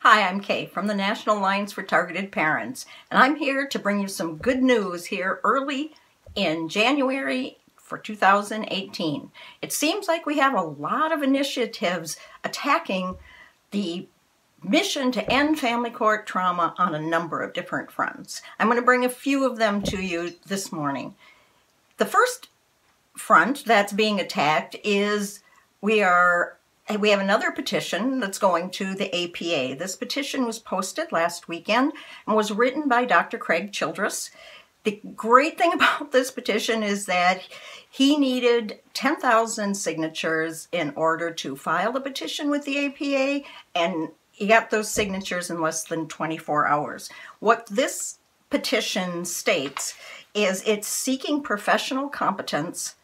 Hi, I'm Kay from the National Alliance for Targeted Parents, and I'm here to bring you some good news here early in January for 2018. It seems like we have a lot of initiatives attacking the mission to end family court trauma on a number of different fronts. I'm going to bring a few of them to you this morning. The first front that's being attacked is we have another petition that's going to the APA. This petition was posted last weekend and was written by Dr. Craig Childress. The great thing about this petition is that he needed 10,000 signatures in order to file the petition with the APA, and he got those signatures in less than 24 hours. What this petition states is it's seeking professional competence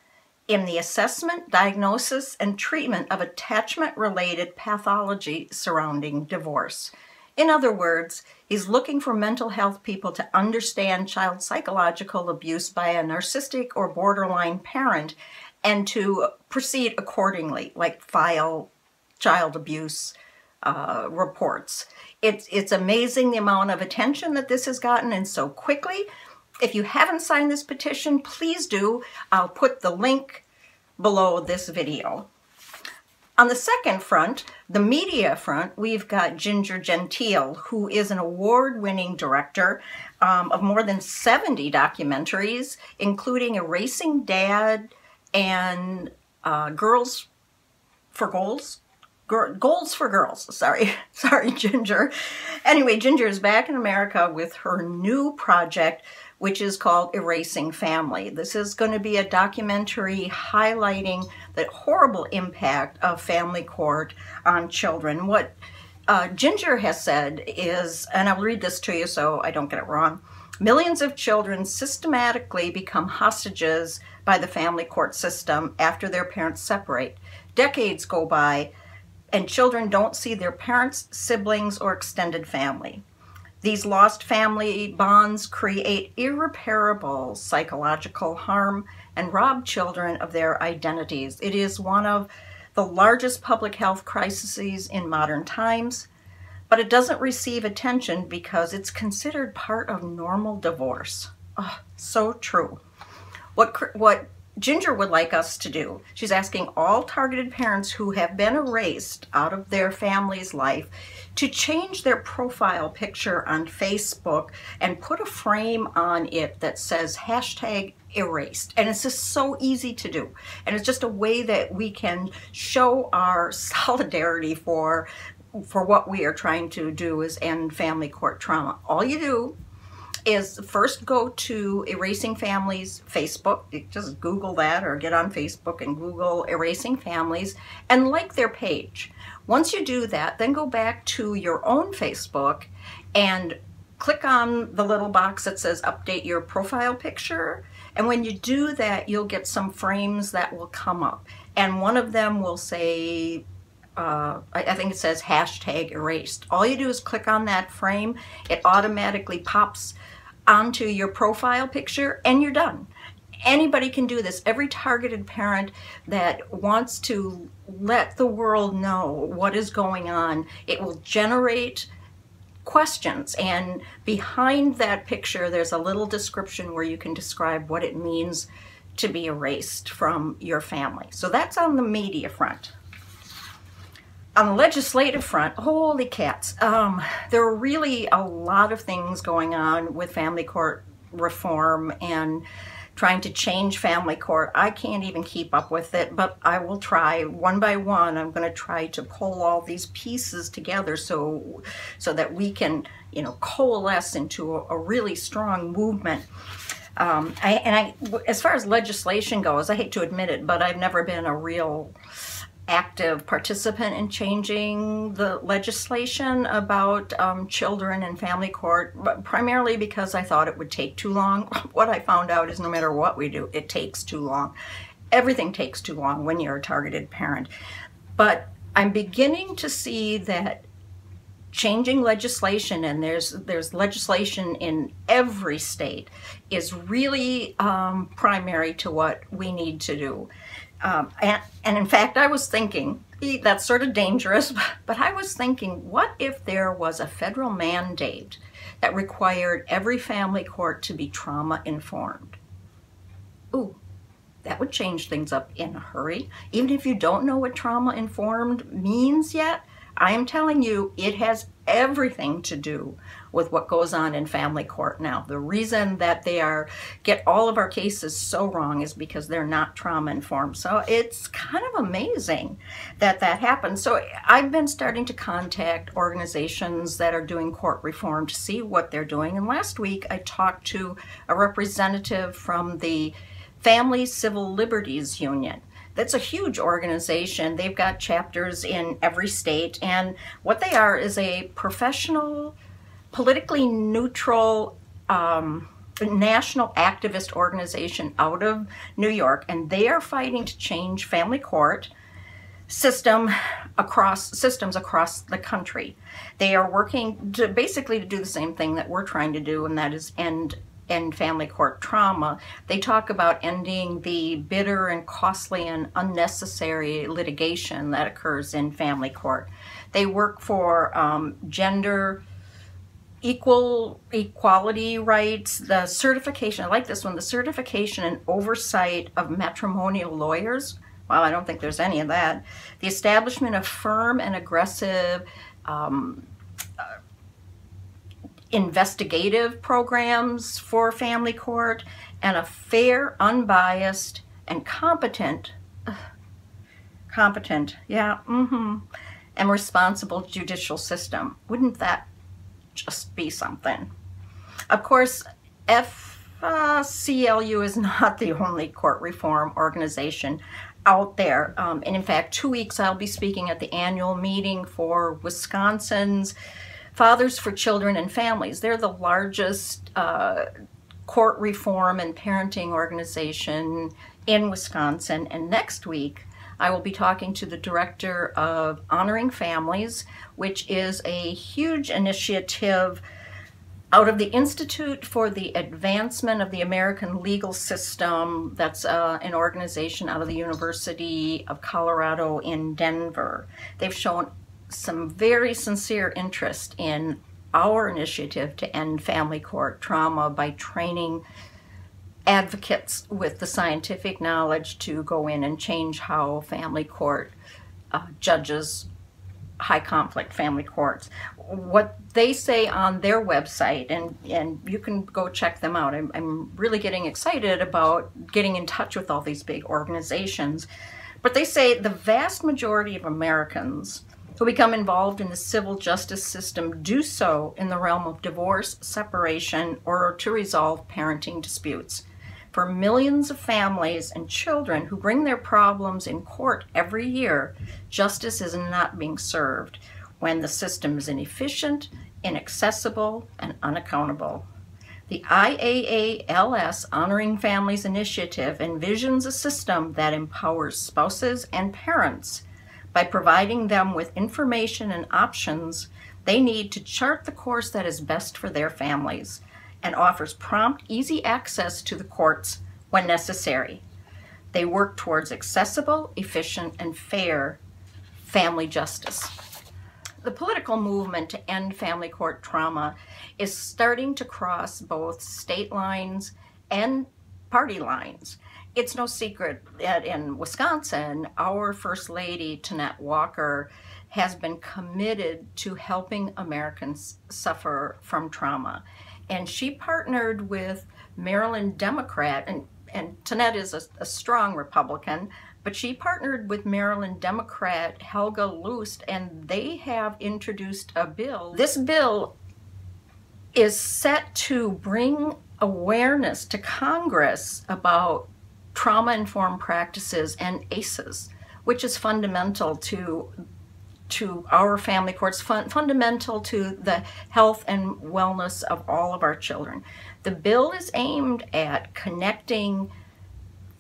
in the assessment, diagnosis, and treatment of attachment-related pathology surrounding divorce. In other words, he's looking for mental health people to understand child psychological abuse by a narcissistic or borderline parent and to proceed accordingly, like file child abuse reports. It's amazing the amount of attention that this has gotten, and so quickly. If you haven't signed this petition, please do. I'll put the link below this video. On the second front, the media front, we've got Ginger Gentile, who is an award-winning director of more than 70 documentaries, including Erasing Dad and Goals for Girls. Sorry, Ginger. Anyway, Ginger is back in America with her new project, which is called Erasing Family. This is going to be a documentary highlighting the horrible impact of family court on children. What Ginger has said is, and I'll read this to you so I don't get it wrong, millions of children systematically become hostages by the family court system after their parents separate. Decades go by and children don't see their parents, siblings, or extended family. These lost family bonds create irreparable psychological harm and rob children of their identities. It is one of the largest public health crises in modern times, but it doesn't receive attention because it's considered part of normal divorce. Oh, so true. What Ginger would like us to do, she's asking all targeted parents who have been erased out of their family's life to change their profile picture on Facebook and put a frame on it that says #erased. And it's just so easy to do. And it's just a way that we can show our solidarity for what we are trying to do is end family court trauma. All you do is first go to Erasing Families Facebook. Just Google that or get on Facebook and Google Erasing Families and like their page. Once you do that, then go back to your own Facebook and click on the little box that says update your profile picture. And when you do that, you'll get some frames that will come up. And one of them will say, I think it says #erased. All you do is click on that frame. It automatically pops onto your profile picture and you're done. Anybody can do this. Every targeted parent that wants to let the world know what is going on, it will generate questions, and behind that picture there's a little description where you can describe what it means to be erased from your family. So that's on the media front. On the legislative front, holy cats, there are really a lot of things going on with family court reform and trying to change family court. I can't even keep up with it, but I will try one by one. I'm going to try to pull all these pieces together so that we can, coalesce into a really strong movement. As far as legislation goes, I hate to admit it, but I've never been a real active participant in changing the legislation about children and family court, but primarily because I thought it would take too long. What I found out is no matter what we do, it takes too long. Everything takes too long when you're a targeted parent. But I'm beginning to see that changing legislation, and there's legislation in every state, is really primary to what we need to do. And in fact, I was thinking That's sort of dangerous, but I was thinking, what if there was a federal mandate that required every family court to be trauma informed? Ooh, that would change things up in a hurry. Even if you don't know what trauma informed means yet, I am telling you, it has everything to do with what goes on in family court now. The reason that they get all of our cases so wrong is because they're not trauma informed. So it's kind of amazing that that happens. So I've been starting to contact organizations that are doing court reform to see what they're doing. And last week I talked to a representative from the Family Civil Liberties Union. That's a huge organization. They've got chapters in every state, and what they are is a professional, politically neutral, national activist organization out of New York, and they are fighting to change family court systems across the country. They are working to basically to do the same thing that we're trying to do, and that is end family court trauma. They talk about ending the bitter and costly and unnecessary litigation that occurs in family court. They work for gender equality rights, the certification, I like this one, the certification and oversight of matrimonial lawyers. Well, I don't think there's any of that. The establishment of firm and aggressive investigative programs for family court, and a fair, unbiased, and competent, and responsible judicial system. Wouldn't that just be something? Of course, FCLU is not the only court reform organization out there. And in fact, 2 weeks I'll be speaking at the annual meeting for Wisconsin's Fathers for Children and Families. They're the largest court reform and parenting organization in Wisconsin. And next week, I will be talking to the director of Honoring Families, which is a huge initiative out of the Institute for the Advancement of the American Legal System. That's an organization out of the University of Colorado in Denver. They've shown some very sincere interest in our initiative to end family court trauma by training advocates with the scientific knowledge to go in and change how family court judges high conflict family courts. What they say on their website, and you can go check them out. I'm really getting excited about getting in touch with all these big organizations. But they say the vast majority of Americans who become involved in the civil justice system do so in the realm of divorce, separation, or to resolve parenting disputes. For millions of families and children who bring their problems in court every year, justice is not being served when the system is inefficient, inaccessible, and unaccountable. The IAALS Honoring Families Initiative envisions a system that empowers spouses and parents by providing them with information and options they need to chart the course that is best for their families, and offers prompt, easy access to the courts when necessary. They work towards accessible, efficient, and fair family justice. The political movement to end family court trauma is starting to cross both state lines and party lines. It's no secret that in Wisconsin, our First Lady, Tanette Walker, has been committed to helping Americans suffer from trauma. And she partnered with Maryland Democrat, and Tanette is a strong Republican, but she partnered with Maryland Democrat Helga Lust, and they have introduced a bill. This bill is set to bring awareness to Congress about trauma-informed practices and ACEs, which is fundamental to our family courts, fundamental to the health and wellness of all of our children. The bill is aimed at connecting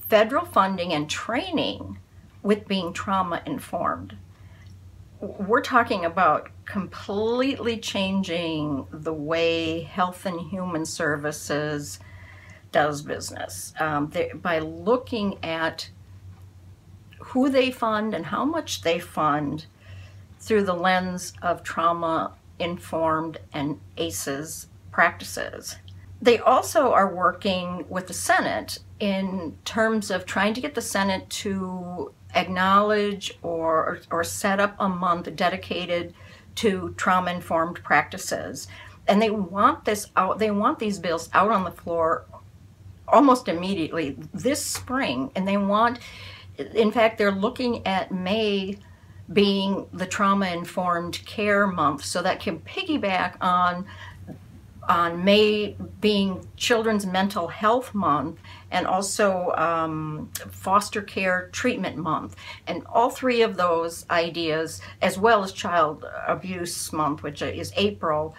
federal funding and training with being trauma-informed. We're talking about completely changing the way Health and Human Services does business by looking at who they fund and how much they fund through the lens of trauma-informed and IAALS practices. They also are working with the Senate in terms of trying to get the Senate to acknowledge or set up a month dedicated to trauma-informed practices. And they want this out, they want these bills out on the floor almost immediately this spring. And they want, in fact, they're looking at May being the trauma-informed care month, so that can piggyback on May being Children's Mental Health Month, and also Foster Care Treatment Month. And all three of those ideas, as well as Child Abuse Month, which is April,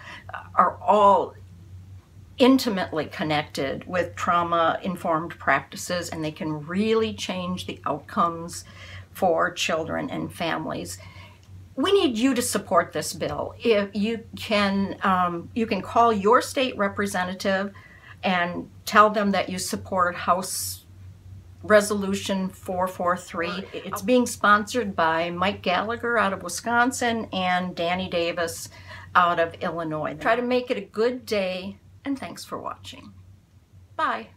are all intimately connected with trauma-informed practices, and they can really change the outcomes for children and families. We need you to support this bill. If you can call your state representative and tell them that you support House Resolution 443. It's being sponsored by Mike Gallagher out of Wisconsin and Danny Davis out of Illinois. Try to make it a good day, and thanks for watching. Bye.